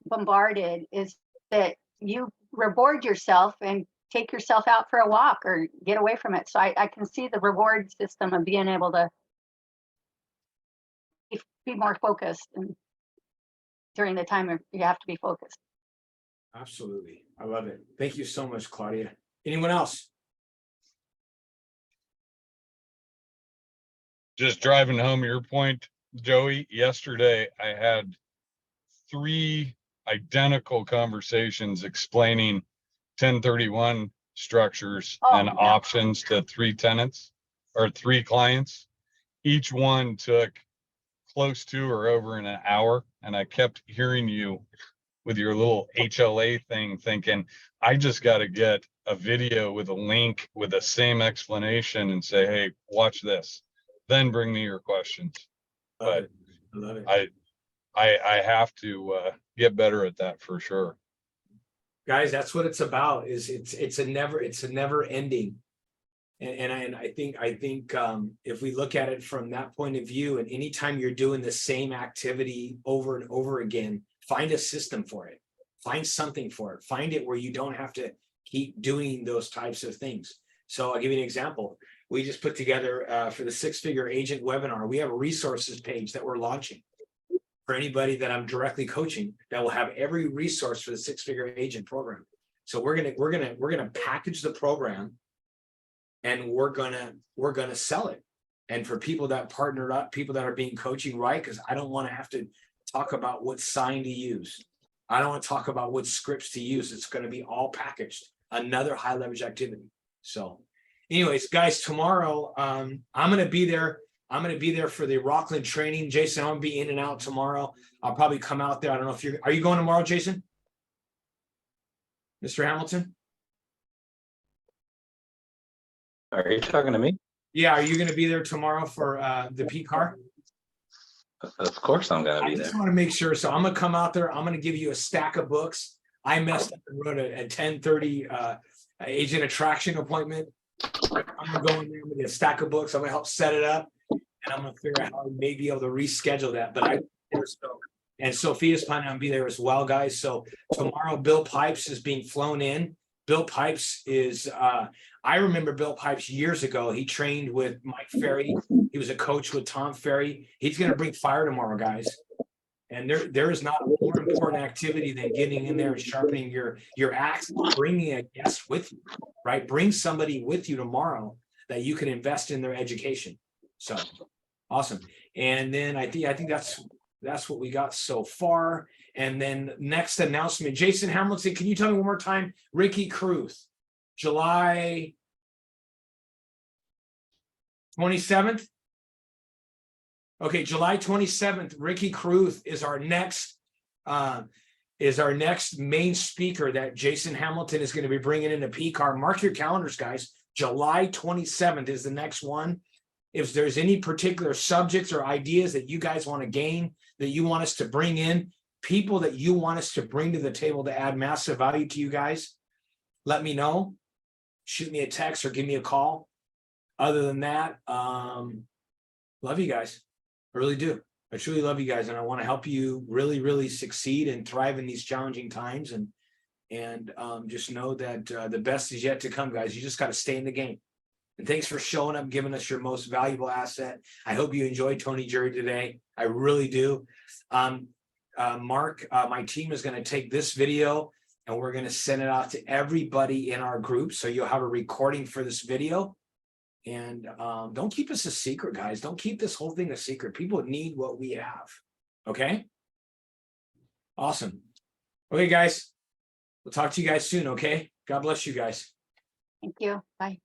bombarded, is that you reward yourself and take yourself out for a walk or get away from it. So I can see the reward system of being able to be more focused and during the time you have to be focused. Absolutely. I love it. Thank you so much, Claudia. Anyone else? Just driving home your point, Joey, yesterday I had 3 identical conversations explaining 1031 structures and options to 3 tenants or 3 clients. Each one took close to or over an hour. And I kept hearing you with your little HLA thing, thinking, I just got to get a video with a link with the same explanation and say, hey, watch this. Then bring me your questions. But I love it. I have to get better at that for sure. Guys, that's what it's about. Is it's a never ending. And I think if we look at it from that point of view, and anytime you're doing the same activity over and over again, find a system for it. Find something for it. Find it where you don't have to keep doing those types of things. So I'll give you an example. We just put together for the 6-figure agent webinar, we have a resources page that we're launching for anybody that I'm directly coaching that will have every resource for the 6-figure agent program. So we're gonna package the program and we're gonna sell it. And for people that partnered up, people that are being coaching right, because I don't want to have to talk about what sign to use. I don't want to talk about what scripts to use. It's going to be all packaged. Another high leverage activity. So anyways, guys, tomorrow, I'm going to be there. I'm going to be there for the Rockland training. Jason, I'm going to be in and out tomorrow. I'll probably come out there. I don't know if are you going tomorrow, Jason? Mr. Hamilton? Are you talking to me? Yeah. Are you going to be there tomorrow for the PCAR? Of course I'm gonna be I there. just want to make sure. So I'm going to come out there. I'm going to give you a stack of books. I messed up and wrote a 10:30 agent attraction appointment. I'm going to go in there with a stack of books. I'm going to help set it up. And I'm going to figure out how I may be able to reschedule that. But and Sophia's planning on being there as well, guys. So tomorrow, Bill Pipes is being flown in. Bill Pipes is, I remember Bill Pipes years ago. He trained with Mike Ferry. He was a coach with Tom Ferry. He's going to bring fire tomorrow, guys. And there is not a more important activity than getting in there and sharpening your axe, bringing a guest with you, right? Bring somebody with you tomorrow that you can invest in their education. So awesome. And then I think that's what we got so far. And then next announcement, Jason Hamilton, can you tell me one more time? Ricky Cruz, July 27th. Okay, July 27th, Ricky Cruz is our next main speaker that Jason Hamilton is going to be bringing in a P-car. Mark your calendars, guys. July 27th is the next one. If there's any particular subjects or ideas that you guys want to gain, that you want us to bring in, people that you want us to bring to the table to add massive value to you guys, let me know. Shoot me a text or give me a call. Other than that, love you guys. I really do. I truly love you guys, and I want to help you really, really succeed and thrive in these challenging times. And just know that the best is yet to come, guys. You just got to stay in the game. And thanks for showing up, giving us your most valuable asset. I hope you enjoyed Tony Jeary today. I really do. Mark, my team is going to take this video and we're going to send it out to everybody in our group. So you'll have a recording for this video. And don't keep us a secret, guys. Don't keep this whole thing a secret. People need what we have. Okay? Awesome. Okay, guys. We'll talk to you guys soon, okay? God bless you guys. Thank you. Bye.